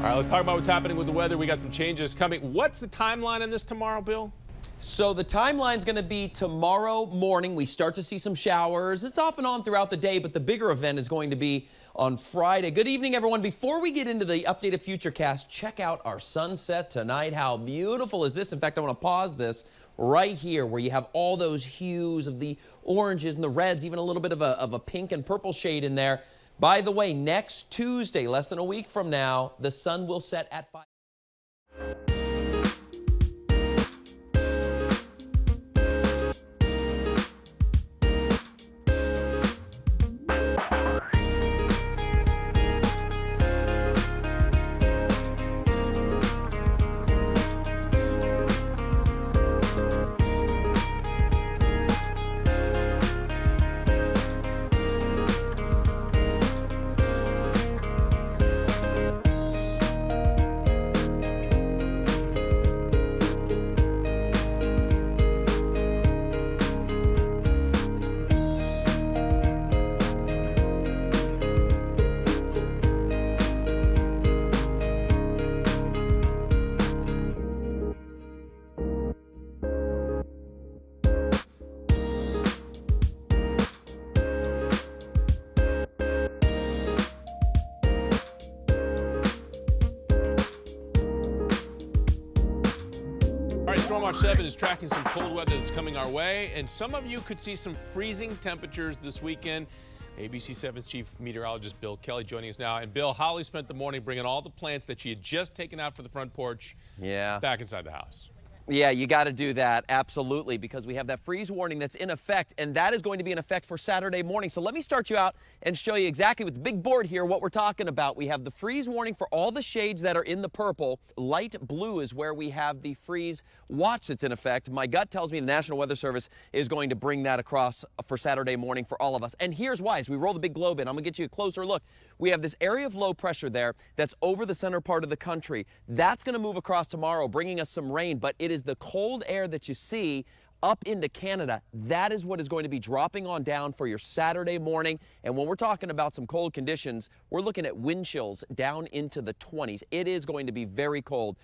right, let's talk about what's happening with the weather. We got some changes coming. What's the timeline on this tomorrow, Bill? So the timeline's going to be tomorrow morning. We start to see some showers. It's off and on throughout the day, but the bigger event is going to be on Friday. Good evening, everyone. Before we get into the updated Futurecast, check out our sunset tonight. How beautiful is this? In fact, I want to pause this right here where you have all those hues of the oranges and the reds, even a little bit of a pink and purple shade in there. By the way, next Tuesday, less than a week from now, the sun will set at 5. Stormwatch 7 is tracking some cold weather that's coming our way, and some of you could see some freezing temperatures this weekend. ABC 7's chief meteorologist Bill Kelly joining us now. And Bill, Holly spent the morning bringing all the plants that she had just taken out for the front porch back inside the house. Yeah, you got to do that, absolutely, because we have that freeze warning that's in effect, and that is going to be in effect for Saturday morning. So let me start you out and show you exactly with the big board here what we're talking about. We have the freeze warning for all the shades that are in the purple. Light blue is where we have the freeze watch that's in effect. My gut tells me the National Weather Service is going to bring that across for Saturday morning for all of us. And here's why. As we roll the big globe in, I'm going to get you a closer look. We have this area of low pressure there that's over the center part of the country. That's going to move across tomorrow, bringing us some rain, but it is the cold air that you see up into Canada. That is what is going to be dropping on down for your Saturday morning. And when we're talking about some cold conditions, we're looking at wind chills down into the 20s. It is going to be very cold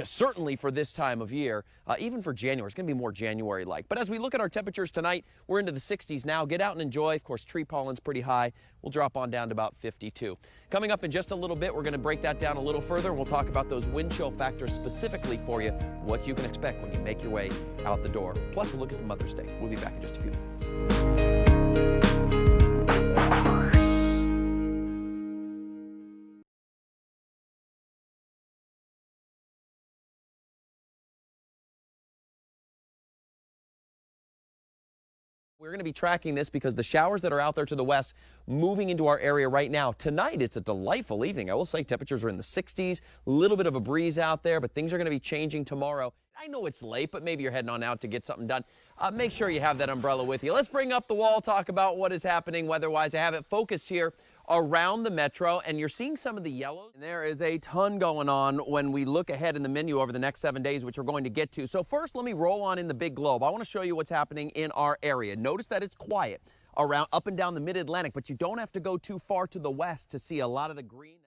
certainly for this time of year, even for January. It's going to be more January-like. But as we look at our temperatures tonight, we're into the 60s now. Get out and enjoy. Of course, tree pollen's pretty high. We'll drop on down to about 52. Coming up in just a little bit, we're going to break that down a little further. We'll talk about those wind chill factors specifically for you, what you can expect when you make your way out the door. Plus, we'll look at the Mother's Day. We'll be back in just a few minutes. We're going to be tracking this because the showers that are out there to the west moving into our area right now. Tonight, it's a delightful evening. I will say temperatures are in the 60s, a little bit of a breeze out there, but things are going to be changing tomorrow. I know it's late, but maybe you're heading on out to get something done. Make sure you have that umbrella with you. Let's bring up the wall, talk about what is happening weather-wise. I have it focused here around the metro, and you're seeing some of the yellows. And there is a ton going on when we look ahead in the menu over the next 7 days, which we're going to get to. So first, let me roll on in the big globe. I want to show you what's happening in our area. Notice that it's quiet around up and down the mid-Atlantic, but you don't have to go too far to the west to see a lot of the green.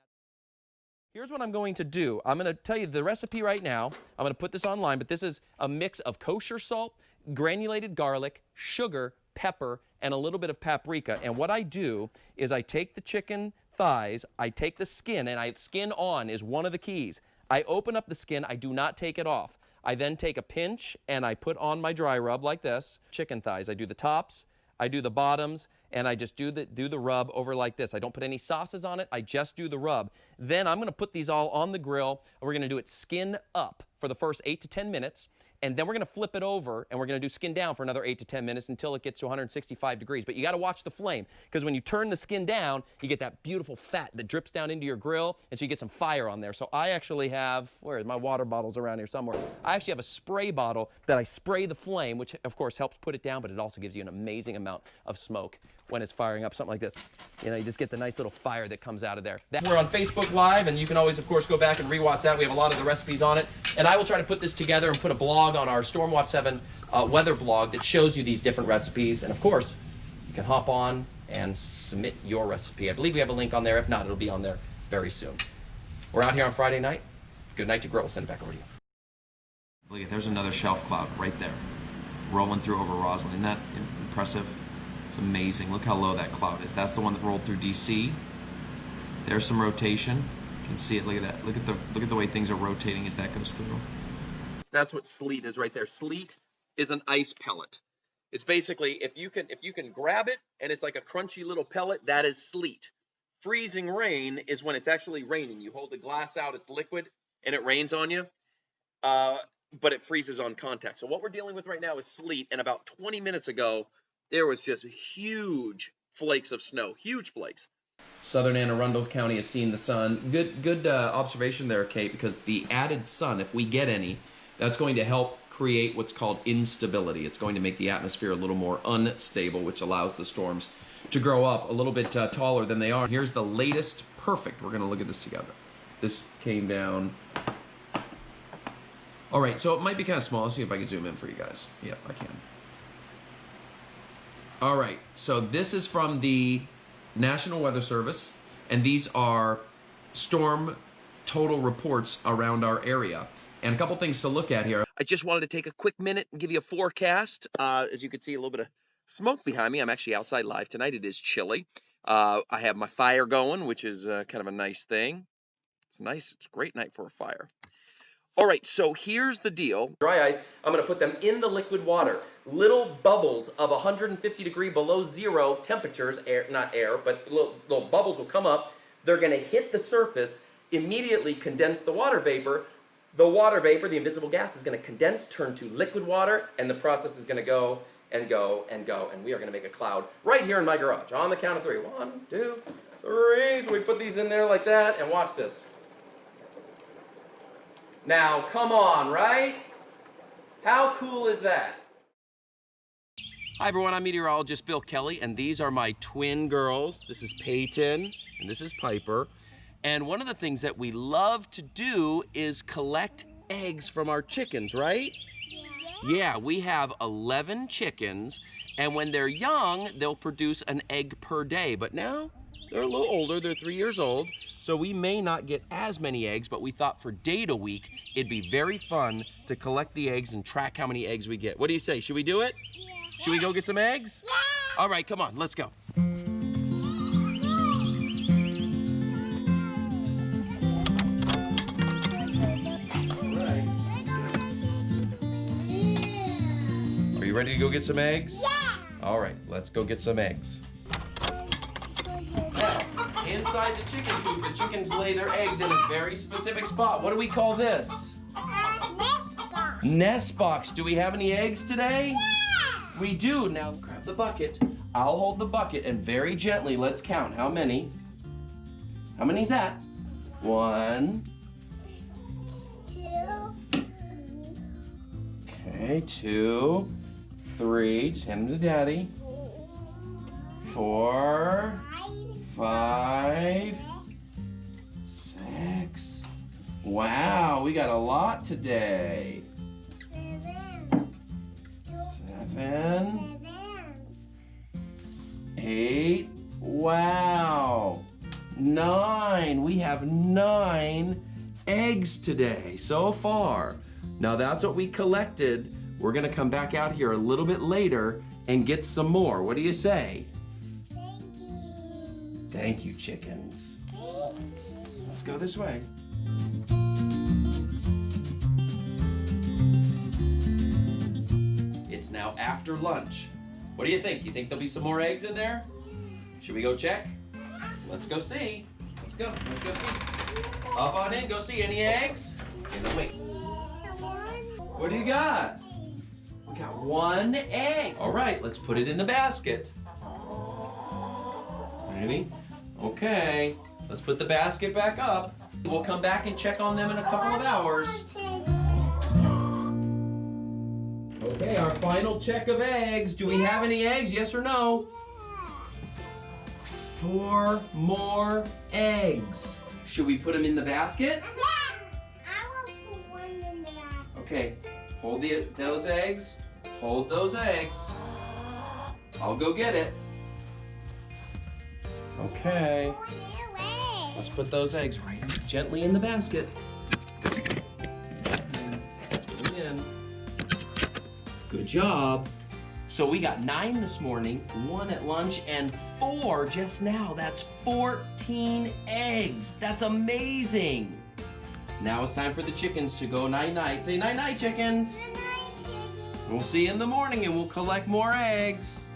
Here's what I'm going to do. I'm going to tell you the recipe right now. I'm going to put this online, but this is a mix of kosher salt, granulated garlic, sugar, pepper, and a little bit of paprika. And what I do is I take the chicken thighs, I take the skin, and skin on is one of the keys. I open up the skin, I do not take it off. I then take a pinch and I put on my dry rub like this. Chicken thighs, I do the tops, I do the bottoms, and I just do the rub over like this. I don't put any sauces on it, I just do the rub. Then I'm going to put these all on the grill, and we're going to do it skin up for the first 8 to 10 minutes. And then we're going to flip it over, and we're going to do skin down for another 8 to 10 minutes until it gets to 165 degrees. But you got to watch the flame, because when you turn the skin down, you get that beautiful fat that drips down into your grill, and so you get some fire on there. So I actually have, where is my water bottle's around here somewhere. I actually have a spray bottle that I spray the flame, which of course helps put it down, but it also gives you an amazing amount of smoke when it's firing up, something like this. You know, you just get the nice little fire that comes out of there. We're on Facebook Live, and you can always, of course, go back and rewatch that. We have a lot of the recipes on it. And I will try to put this together and put a blog on our Stormwatch 7 weather blog that shows you these different recipes. And, of course, you can hop on and submit your recipe. I believe we have a link on there. If not, it'll be on there very soon. We're out here on Friday night. Good night to grow. We'll send it back over to you. Look at, there's another shelf cloud right there, rolling through over Roslyn. Isn't that impressive? It's amazing. Look how low that cloud is. That's the one that rolled through DC. There's some rotation. You can see it. Look at that. Look at the way things are rotating as that goes through. That's what sleet is right there. Sleet is an ice pellet. It's basically, if you can grab it and it's like a crunchy little pellet, that is sleet. Freezing rain is when it's actually raining. You hold the glass out, it's liquid, and it rains on you, but it freezes on contact. So what we're dealing with right now is sleet, and about 20 minutes ago, there was just huge flakes of snow, huge flakes. Southern Anne Arundel County has seen the sun. Good observation there, Kate, because the added sun, if we get any, that's going to help create what's called instability. It's going to make the atmosphere a little more unstable, which allows the storms to grow up a little bit taller than they are. Here's the latest. Perfect. We're going to look at this together. This came down. All right, so it might be kind of small. Let's see if I can zoom in for you guys. Yep, I can. All right, so this is from the National Weather Service, and these are storm total reports around our area. And a couple things to look at here. I just wanted to take a quick minute and give you a forecast. As you can see, a little bit of smoke behind me. I'm actually outside live tonight. It is chilly. I have my fire going, which is kind of a nice thing. It's nice. It's a great night for a fire. All right, so here's the deal. Dry ice, I'm going to put them in the liquid water. Little bubbles of 150 degree below zero temperatures, not air, but little bubbles will come up. They're going to hit the surface, immediately condense the water vapor. The water vapor, the invisible gas, is going to condense, turn to liquid water, and the process is going to go and go and go, and we are going to make a cloud right here in my garage. On the count of 3. 1, 2, 3. So we put these in there like that, and watch this. Now, come on, right? How cool is that? Hi, everyone. I'm meteorologist Bill Kelly, and these are my twin girls. This is Peyton, and this is Piper. And one of the things that we love to do is collect eggs from our chickens, right? Yeah, we have 11 chickens, and when they're young, they'll produce an egg per day. But now, they're a little older. They're 3 years old, so we may not get as many eggs, but we thought for Data Week, it'd be very fun to collect the eggs and track how many eggs we get. What do you say? Should we do it? Yeah. Should we go get some eggs? Yeah! All right, come on, let's go. Are you ready to go get some eggs? Yeah! All right, let's go get some eggs. Now, inside the chicken coop, the chickens lay their eggs in a very specific spot. What do we call this? Nest box. Nest box. Do we have any eggs today? Yeah! We do. Now, grab the bucket. I'll hold the bucket, and very gently, let's count. How many? How many is that? 1. 2. Okay, 2. 3. Just hand them to Daddy. 4. 5, 6. Wow, we got a lot today. 7, 8. Wow. 9. We have 9 eggs today so far. Now that's what we collected. We're gonna come back out here a little bit later and get some more. What do you say? Thank you, chickens. Let's go this way. It's now after lunch. What do you think? You think there'll be some more eggs in there? Should we go check? Let's go see. Let's go. Let's go see. Up on in. Go see. Any eggs? Wait. What do you got? We got 1 egg. All right, let's put it in the basket. Ready? Okay, let's put the basket back up. We'll come back and check on them in a couple of hours. Okay, our final check of eggs. Do we have any eggs? Yes or no? 4 more eggs. Should we put them in the basket? Yeah! I will put 1 in the basket. Okay, hold those eggs. Hold those eggs. I'll go get it. Okay. Let's put those eggs right gently in the basket. Put them in. Good job. So we got 9 this morning, 1 at lunch, and 4 just now. That's 14 eggs. That's amazing. Now it's time for the chickens to go night-night. Say night-night, chickens. Good night, Piggy. We'll see you in the morning and we'll collect more eggs.